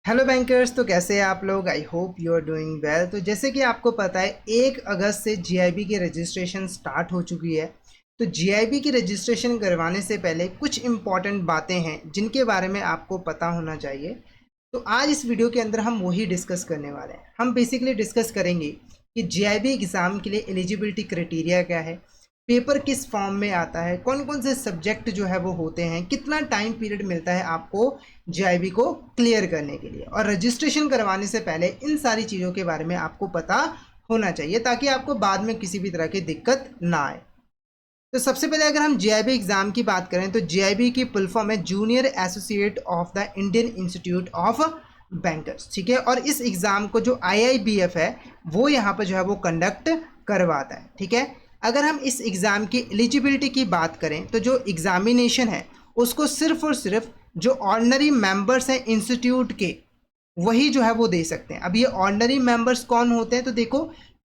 Hello bankers. तो कैसे हैं आप लोग? I hope you are doing well. तो जैसे कि आपको पता है 1 अगस्त से जीआईबी की रजिस्ट्रेशन स्टार्ट हो चुकी है। तो जीआईबी की रजिस्ट्रेशन करवाने से पहले कुछ इम्पॉर्टेंट बातें हैं जिनके बारे में आपको पता होना चाहिए। तो आज इस वीडियो के अंदर हम वही डिस्कस करने वाले हैं। हम बेसिकली डिस्कस करेंगे कि जीआईबी एग्ज़ाम के लिए एलिजिबिलिटी क्राइटेरिया क्या है, पेपर किस फॉर्म में आता है, कौन कौन से सब्जेक्ट जो है वो होते हैं, कितना टाइम पीरियड मिलता है आपको जीआईबी को क्लियर करने के लिए, और रजिस्ट्रेशन करवाने से पहले इन सारी चीज़ों के बारे में आपको पता होना चाहिए ताकि आपको बाद में किसी भी तरह की दिक्कत ना आए। तो सबसे पहले अगर हम जीआईबी एग्ज़ाम की बात करें तो जीआईबी की फुल फॉर्म है junior associate of the Indian institute of bankers. ठीक है, और इस एग्ज़ाम को जो आईआईबीएफ है वो यहाँ पर जो है वो कंडक्ट करवाता है। ठीक है, अगर हम इस एग्ज़ाम की एलिजिबिलिटी की बात करें तो जो एग्ज़ामिनेशन है उसको सिर्फ और सिर्फ जो ऑर्डिनरी मेंबर्स हैं इंस्टीट्यूट के वही जो है वो दे सकते हैं। अब ये ऑर्डिनरी मेंबर्स कौन होते हैं? तो देखो,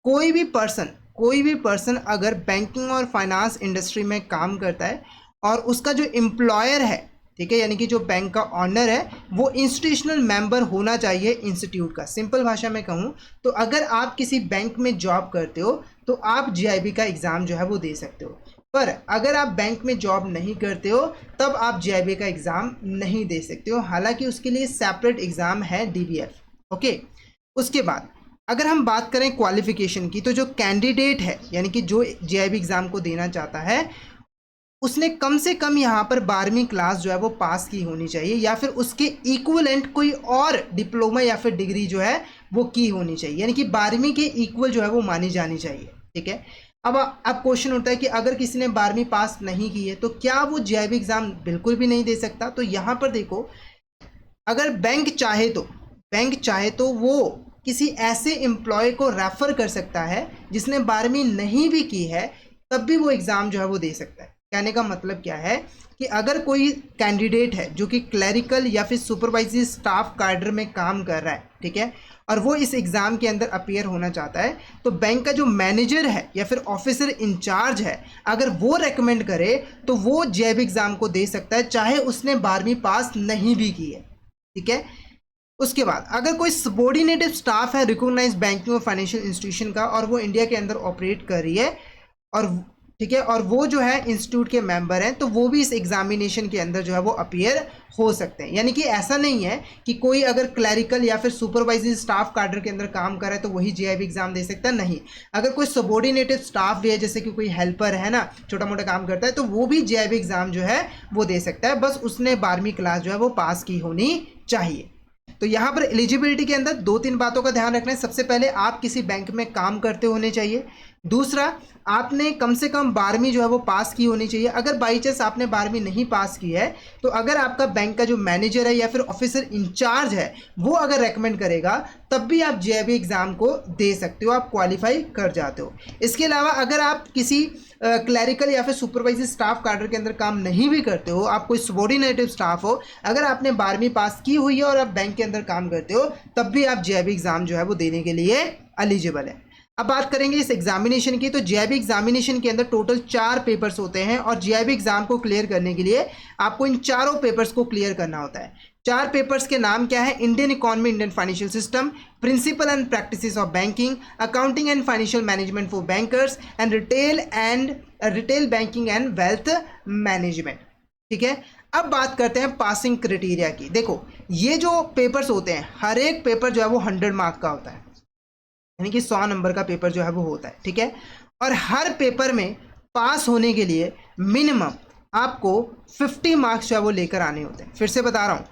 कोई भी पर्सन अगर बैंकिंग और फाइनेंस इंडस्ट्री में काम करता है और उसका जो एम्प्लॉयर है, ठीक है, यानी कि जो बैंक का ऑनर है, वो इंस्टीट्यूशनल मेंबर होना चाहिए इंस्टीट्यूट का। सिंपल भाषा में कहूँ तो अगर आप किसी बैंक में जॉब करते हो तो आप जीआईबी का एग्ज़ाम जो है वो दे सकते हो, पर अगर आप बैंक में जॉब नहीं करते हो तब आप जीआईबी का एग्ज़ाम नहीं दे सकते हो। हालांकि उसके लिए सेपरेट एग्ज़ाम है डीबीएफ। ओके, उसके बाद अगर हम बात करें क्वालिफिकेशन की तो जो कैंडिडेट है यानी कि जो जीआईबी एग्ज़ाम को देना चाहता है उसने कम से कम यहाँ पर 12वीं क्लास जो है वो पास की होनी चाहिए या फिर उसके इक्वलेंट कोई और डिप्लोमा या फिर डिग्री जो है वो की होनी चाहिए, यानी कि 12वीं के इक्वल जो है वो मानी जानी चाहिए। ठीक है, अब क्वेश्चन उठता है कि अगर किसी ने 12वीं पास नहीं की है तो क्या वो जीआईबी एग्ज़ाम बिल्कुल भी नहीं दे सकता? तो यहाँ पर देखो, अगर बैंक चाहे तो वो किसी ऐसे एम्प्लॉय को रेफर कर सकता है जिसने 12वीं नहीं भी की है, तब भी वो एग्ज़ाम जो है वो दे सकता है। कहने का मतलब क्या है कि अगर कोई कैंडिडेट है जो कि क्लरिकल या फिर सुपरवाइजरी स्टाफ कैडर में काम कर रहा है, ठीक है, और वो इस एग्ज़ाम के अंदर अपीयर होना चाहता है, तो बैंक का जो मैनेजर है या फिर ऑफिसर इंचार्ज है अगर वो रेकमेंड करे तो वो जीआईबी एग्ज़ाम को दे सकता है चाहे उसने 12वीं पास नहीं भी की है। ठीक है, उसके बाद अगर कोई सबॉर्डिनेटेड स्टाफ है रिकॉग्नाइज बैंकिंग और फाइनेंशियल इंस्टीट्यूशन का और वो इंडिया के अंदर ऑपरेट कर रही है और ठीक है, और वो जो है इंस्टीट्यूट के मेंबर हैं, तो वो भी इस एग्जामिनेशन के अंदर जो है वो अपीयर हो सकते हैं। यानी कि ऐसा नहीं है कि कोई अगर क्लरिकल या फिर सुपरवाइजरी स्टाफ कैडर के अंदर काम कर रहा है तो वही जीआईबी एग्जाम दे सकता है, नहीं। अगर कोई सबॉर्डिनेटेड स्टाफ भी है, जैसे कि कोई हेल्पर है ना, छोटा मोटा काम करता है, तो वो भी जीआईबी एग्जाम जो है वो दे सकता है, बस उसने 12वीं क्लास जो है वो पास की होनी चाहिए। तो यहाँ पर एलिजिबिलिटी के अंदर 2-3 बातों का ध्यान रखना है। सबसे पहले आप किसी बैंक में काम करते होने चाहिए। दूसरा, आपने कम से कम 12वीं जो है वो पास की होनी चाहिए। अगर बाई चांस आपने 12वीं नहीं पास की है तो अगर आपका बैंक का जो मैनेजर है या फिर ऑफिसर इंचार्ज है वो अगर रेकमेंड करेगा तब भी आप जीआईबी एग्ज़ाम को दे सकते हो, आप क्वालिफाई कर जाते हो। इसके अलावा अगर आप किसी क्लरिकल या फिर सुपरवाइजरी स्टाफ कैडर के अंदर काम नहीं भी करते हो, आप कोई सबॉर्डिनेटिव स्टाफ हो, अगर आपने 12वीं पास की हुई है और आप बैंक के अंदर काम करते हो तब भी आप जीआईबी एग्ज़ाम जो है वो देने के लिए एलिजिबल है। अब बात करेंगे इस एग्जामिनेशन की। तो जीआईबी एग्जामिनेशन के अंदर टोटल 4 पेपर्स होते हैं और जीआईबी एग्जाम को क्लियर करने के लिए आपको इन चारों पेपर्स को क्लियर करना होता है। 4 पेपर्स के नाम क्या है? Indian economy, Indian financial system, principle and practices of banking, accounting and financial management for bankers and retail banking and wealth management. ठीक है, अब बात करते हैं पासिंग क्राइटेरिया की। देखो, ये जो पेपर्स होते हैं हर एक पेपर जो है वो 100 मार्क का होता है, यानी कि 100 नंबर का पेपर जो है वो होता है। ठीक है, और हर पेपर में पास होने के लिए मिनिमम आपको 50 मार्क्स जो है वो लेकर आने होते हैं। फिर से बता रहा हूँ,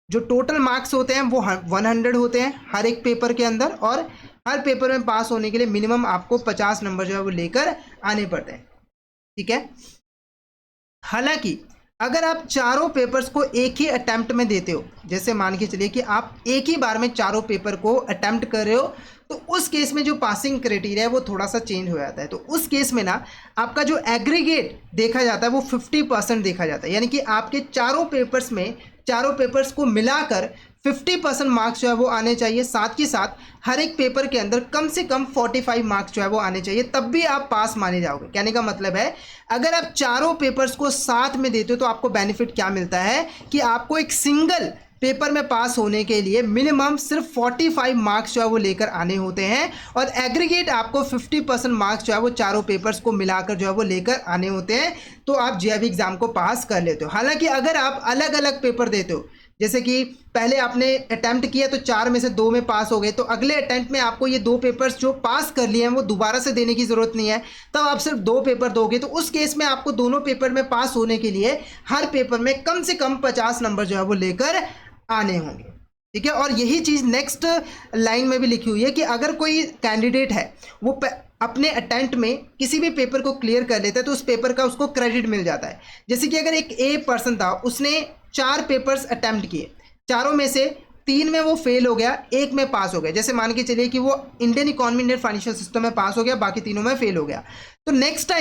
जो टोटल मार्क्स होते हैं वो 100 होते हैं हर एक पेपर के अंदर, और हर पेपर में पास होने के लिए मिनिमम आपको 50 नंबर जो है वो लेकर आने पड़ते हैं। ठीक है, हालांकि अगर आप चारों पेपर्स को एक ही अटेम्प्ट में देते हो, जैसे मान के चलिए कि आप एक ही बार में चारों पेपर को अटेम्प्ट कर रहे हो, तो उस केस में जो पासिंग क्राइटेरिया है वो थोड़ा सा चेंज हो जाता है। तो उस केस में ना आपका जो एग्रीगेट देखा जाता है वो 50% देखा जाता है, यानी कि आपके चारों पेपर्स को मिलाकर 50% मार्क्स जो है वो आने चाहिए। साथ ही साथ हर एक पेपर के अंदर कम से कम 45 मार्क्स जो है वो आने चाहिए, तब भी आप पास माने जाओगे। कहने का मतलब है, अगर आप चारों पेपर्स को साथ में देते हो तो आपको बेनिफिट क्या मिलता है कि आपको एक सिंगल पेपर में पास होने के लिए मिनिमम सिर्फ 45 मार्क्स जो है वो लेकर आने होते हैं, और एग्रीगेट आपको 50% मार्क्स जो है वो चारों पेपर्स को मिलाकर जो है वो लेकर आने होते हैं, तो आप जीआईबी एग्जाम को पास कर लेते हो। हालांकि अगर आप अलग अलग पेपर देते हो, जैसे कि पहले आपने अटेम्प्ट किया तो 4 में से 2 में पास हो गए, तो अगले अटेम्प्ट में आपको ये 2 पेपर्स जो पास कर लिए हैं वो दोबारा से देने की ज़रूरत नहीं है, तब आप सिर्फ 2 पेपर दोगे, तो उस केस में आपको दोनों पेपर में पास होने के लिए हर पेपर में कम से कम 50 नंबर जो है वो लेकर आने होंगे, ठीक है। और यही चीज़ नेक्स्ट लाइन में भी लिखी हुई है कि अगर कोई कैंडिडेट है वो अपने अटेम्प्ट में किसी भी पेपर को क्लियर कर लेता है तो उस पेपर का उसको क्रेडिट मिल जाता है। जैसे कि अगर एक ए पर्सन था, उसने 4 पेपर्स अटेम्प्ट किए, चारों में से 3 में वो फेल हो गया, 1 में पास हो गया। जैसे मान के चलिए कि वो Indian economy Indian financial system में पास हो गया, बाकी तीनों में फेल हो गया, तो नेक्स्ट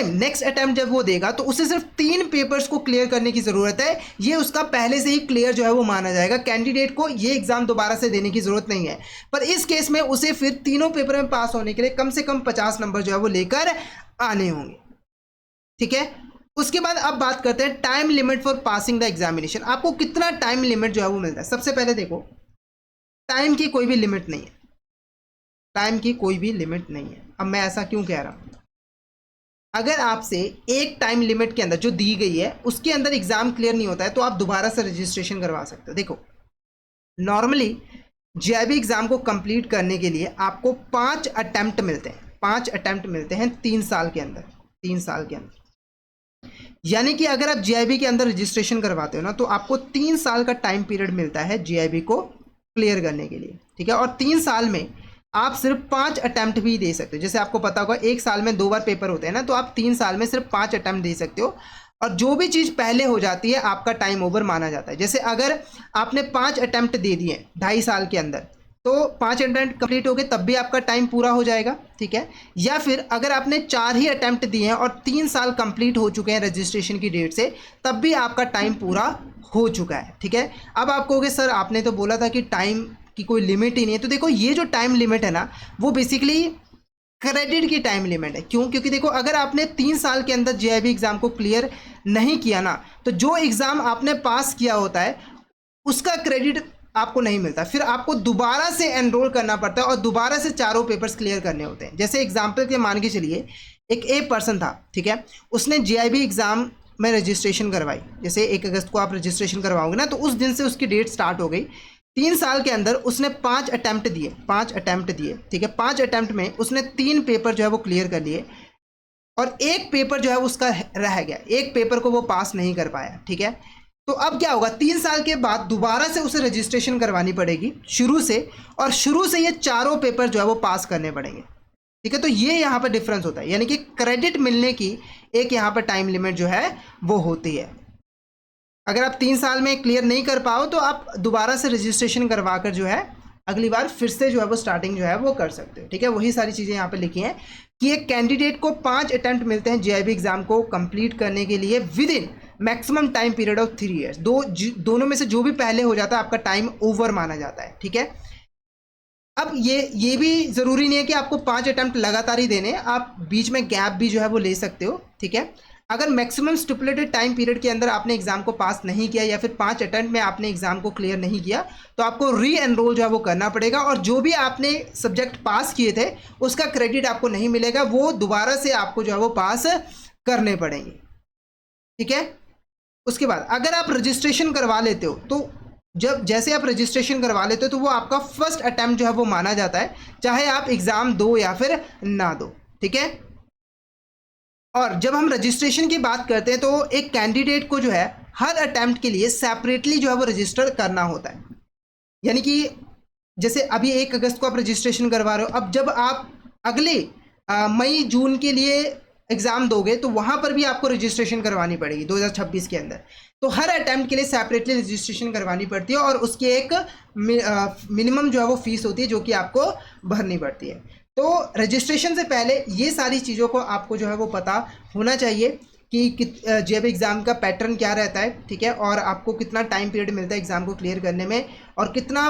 अटेम्प्ट जब वो देगा तो उसे सिर्फ 3 पेपर्स को क्लियर करने की ज़रूरत है। ये उसका पहले से ही क्लियर जो है वो माना जाएगा, कैंडिडेट को ये एग्जाम दोबारा से देने की ज़रूरत नहीं है। पर इस केस में उसे फिर तीनों पेपर में पास होने के लिए कम से कम 50 नंबर जो है वो लेकर आने होंगे, ठीक है। उसके बाद अब बात करते हैं time limit for passing the examination. आपको कितना टाइम लिमिट जो है वो मिलता है। सबसे पहले देखो, टाइम की कोई भी लिमिट नहीं है, टाइम की कोई भी लिमिट नहीं है। अब मैं ऐसा क्यों कह रहा हूं, अगर आपसे एक टाइम लिमिट के अंदर जो दी गई है उसके अंदर एग्जाम क्लियर नहीं होता है तो आप दोबारा से रजिस्ट्रेशन करवा सकते हो। देखो, नॉर्मली जीआईबी एग्जाम को कंप्लीट करने के लिए आपको 5 अटेम्प्ट मिलते हैं, 5 अटेम्प्ट मिलते हैं 3 साल के अंदर, 3 साल के अंदर। यानी कि अगर आप जीआईबी के अंदर रजिस्ट्रेशन करवाते हो ना तो आपको 3 साल का टाइम पीरियड मिलता है जीआईबी को क्लियर करने के लिए, ठीक है। और 3 साल में आप सिर्फ 5 अटेम्प्ट भी दे सकते हो। जैसे आपको पता होगा 1 साल में 2 बार पेपर होते हैं ना, तो आप 3 साल में सिर्फ 5 अटेम्प्ट दे सकते हो, और जो भी चीज़ पहले हो जाती है आपका टाइम ओवर माना जाता है। जैसे अगर आपने 5 अटेम्प्ट दे दिए 2.5 साल के अंदर, तो 5 अटेम्प्ट कंप्लीट हो गए तब भी आपका टाइम पूरा हो जाएगा, ठीक है। या फिर अगर आपने 4 ही अटेम्प्ट दिए हैं और 3 साल कंप्लीट हो चुके हैं रजिस्ट्रेशन की डेट से, तब भी आपका टाइम पूरा हो चुका है, ठीक है। अब आप कहोगे सर आपने तो बोला था कि टाइम की कोई लिमिट ही नहीं है, तो देखो ये जो टाइम लिमिट है ना वो बेसिकली क्रेडिट की टाइम लिमिट है। क्यों? क्योंकि देखो अगर आपने 3 साल के अंदर जीआईबी एग्जाम को क्लियर नहीं किया ना, तो जो एग्ज़ाम आपने पास किया होता है उसका क्रेडिट आपको नहीं मिलता, फिर आपको दोबारा से एनरोल करना पड़ता है और दोबारा से चारों पेपर्स क्लियर करने होते हैं। जैसे एग्जाम्पल के मान के चलिए एक ए पर्सन था, ठीक है, उसने जीआईबी एग्ज़ाम में रजिस्ट्रेशन करवाई। जैसे 1 अगस्त को आप रजिस्ट्रेशन करवाओगे ना, तो उस दिन से उसकी डेट स्टार्ट हो गई। 3 साल के अंदर उसने 5 अटैम्प्ट दिए, 5 अटैम्प्ट दिए, ठीक है। 5 अटैम्प्ट में उसने 3 पेपर जो है वो क्लियर कर लिए, और 1 पेपर जो है उसका रह गया, 1 पेपर को वो पास नहीं कर पाया, ठीक है। तो अब क्या होगा, 3 साल के बाद दोबारा से उसे रजिस्ट्रेशन करवानी पड़ेगी शुरू से, और शुरू से ये चारों पेपर जो है वो पास करने पड़ेंगे, ठीक है। तो ये यहाँ पर डिफरेंस होता है, यानी कि क्रेडिट मिलने की एक यहाँ पर टाइम लिमिट जो है वो होती है। अगर आप 3 साल में क्लियर नहीं कर पाओ तो आप दोबारा से रजिस्ट्रेशन करवा कर जो है अगली बार फिर से जो है वो स्टार्टिंग जो है वो कर सकते हो, ठीक है। वही सारी चीज़ें यहाँ पे लिखी हैं कि एक कैंडिडेट को 5 अटेम्प्ट मिलते हैं जीआईबी एग्जाम को कंप्लीट करने के लिए with in maximum time period of 3 years. दोनों में से जो भी पहले हो जाता है आपका टाइम ओवर माना जाता है, ठीक है। अब ये भी ज़रूरी नहीं है कि आपको 5 अटेम्प्ट लगातार ही देने, आप बीच में गैप भी जो है वो ले सकते हो, ठीक है। अगर मैक्सिमम स्टिपुलेटेड टाइम पीरियड के अंदर आपने एग्जाम को पास नहीं किया या फिर 5 अटेम्प्ट में आपने एग्जाम को क्लियर नहीं किया, तो आपको री एनरोल जो है वो करना पड़ेगा, और जो भी आपने सब्जेक्ट पास किए थे उसका क्रेडिट आपको नहीं मिलेगा, वो दोबारा से आपको जो है वो पास करने पड़ेंगे, ठीक है। उसके बाद अगर आप रजिस्ट्रेशन करवा लेते हो, तो जैसे आप रजिस्ट्रेशन करवा लेते हो तो वो आपका फर्स्ट अटेम्प्ट जो है वो माना जाता है, चाहे आप एग्ज़ाम दो या फिर ना दो, ठीक है। और जब हम रजिस्ट्रेशन की बात करते हैं तो एक कैंडिडेट को जो है हर अटेम्प्ट के लिए सेपरेटली जो है वो रजिस्टर करना होता है। यानी कि जैसे अभी 1 अगस्त को आप रजिस्ट्रेशन करवा रहे हो, अब जब आप अगले मई जून के लिए एग्ज़ाम दोगे तो वहाँ पर भी आपको रजिस्ट्रेशन करवानी पड़ेगी 2026 के अंदर। तो हर अटैम्प्ट के लिए सेपरेटली रजिस्ट्रेशन करवानी पड़ती है, और उसकी एक मिनिमम जो है वो फीस होती है जो कि आपको भरनी पड़ती है। तो रजिस्ट्रेशन से पहले ये सारी चीज़ों को आपको जो है वो पता होना चाहिए कि जीआईबी एग्ज़ाम का पैटर्न क्या रहता है, ठीक है, और आपको कितना टाइम पीरियड मिलता है एग्ज़ाम को क्लियर करने में, और कितना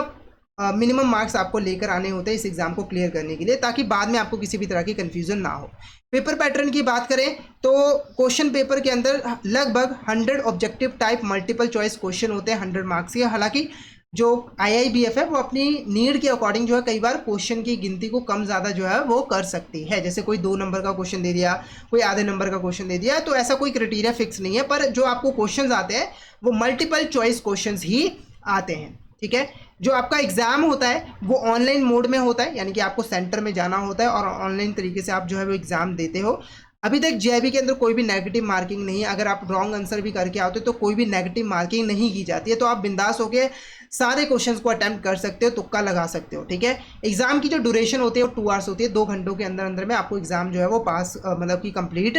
मिनिमम मार्क्स आपको लेकर आने होते हैं इस एग्ज़ाम को क्लियर करने के लिए, ताकि बाद में आपको किसी भी तरह की कन्फ्यूज़न ना हो। पेपर पैटर्न की बात करें तो क्वेश्चन पेपर के अंदर लगभग 100 objective type multiple choice question होते हैं 100 मार्क्स के। हालांकि जो IIBF है वो अपनी नीड के अकॉर्डिंग जो है कई बार क्वेश्चन की गिनती को कम ज़्यादा जो है वो कर सकती है। जैसे कोई 2 नंबर का क्वेश्चन दे दिया, कोई आधे नंबर का क्वेश्चन दे दिया, तो ऐसा कोई क्राइटेरिया फिक्स नहीं है, पर जो आपको क्वेश्चन आते हैं वो मल्टीपल चॉइस क्वेश्चन ही आते हैं। ठीक है, जो आपका एग्जाम होता है वो ऑनलाइन मोड में होता है, यानी कि आपको सेंटर में जाना होता है और ऑनलाइन तरीके से आप जो है वो एग्जाम देते हो। अभी तक GIB के अंदर कोई भी नेगेटिव मार्किंग नहीं है। अगर आप रॉन्ग आंसर भी करके आते हो तो कोई भी नेगेटिव मार्किंग नहीं की जाती है, तो आप बिंदास होकर सारे क्वेश्चंस को अटेम्प्ट कर सकते हो, तुक्का लगा सकते हो। ठीक है, एग्जाम की जो ड्यूरेशन होती है वो 2 आवर्स होती है, 2 घंटों के अंदर अंदर में आपको एग्जाम जो है वो पास मतलब कि कंप्लीट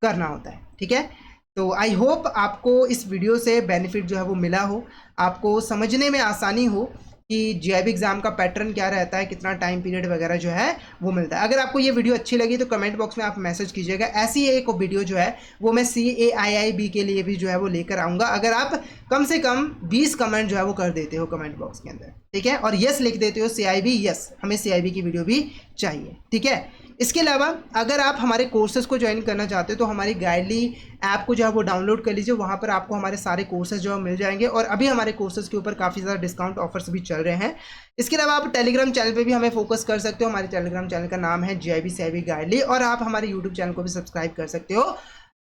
करना होता है। ठीक है, तो आई होप आपको इस वीडियो से बेनिफिट जो है वो मिला हो, आपको समझने में आसानी हो कि GIB एग्जाम का पैटर्न क्या रहता है, कितना टाइम पीरियड वगैरह जो है वो मिलता है। अगर आपको ये वीडियो अच्छी लगी तो कमेंट बॉक्स में आप मैसेज कीजिएगा। ऐसी एक वीडियो जो है वो मैं CAIIB के लिए भी जो है वो लेकर आऊँगा, अगर आप कम से कम 20 कमेंट जो है वो कर देते हो कमेंट बॉक्स के अंदर। ठीक है, और यस लिख देते हो CIB, यस हमें CIB की वीडियो भी चाहिए। ठीक है, इसके अलावा अगर आप हमारे कोर्सेज को ज्वाइन करना चाहते हो तो हमारी गाइडली ऐप को जो है वो डाउनलोड कर लीजिए, वहाँ पर आपको हमारे सारे कोर्सेज जो है मिल जाएंगे, और अभी हमारे कोर्सेज के ऊपर काफ़ी ज़्यादा डिस्काउंट ऑफर्स भी चल रहे हैं। इसके अलावा आप टेलीग्राम चैनल पे भी हमें फोकस कर सकते हो, हमारे टेलीग्राम चैनल का नाम है GIB CIB गाइडली, और आप हमारे यूट्यूब चैनल को भी सब्सक्राइब कर सकते हो,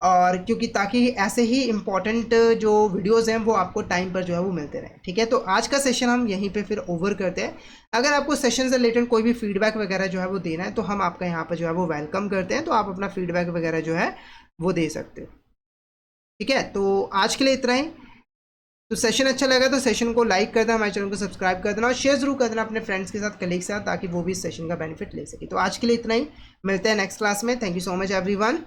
और क्योंकि ताकि ऐसे ही इंपॉर्टेंट जो वीडियोस हैं वो आपको टाइम पर जो है वो मिलते रहें। ठीक है, तो आज का सेशन हम यहीं पे फिर ओवर करते हैं। अगर आपको सेशन से रिलेटेड कोई भी फीडबैक वगैरह जो है वो देना है तो हम आपका यहाँ पर जो है वो वेलकम करते हैं, तो आप अपना फीडबैक वगैरह जो है वो दे सकते हो। ठीक है, तो आज के लिए इतना ही। तो सेशन अच्छा लगा तो सेशन को लाइक कर देना, हमारे चैनल को सब्सक्राइब कर देना और शेयर जरूर कर देना अपने फ्रेंड्स के साथ, कलीग के साथ, ताकि वो भी इस सेशन का बेनिफिट ले सके। तो आज के लिए इतना ही, मिलते हैं नेक्स्ट क्लास में। Thank you so much everyone.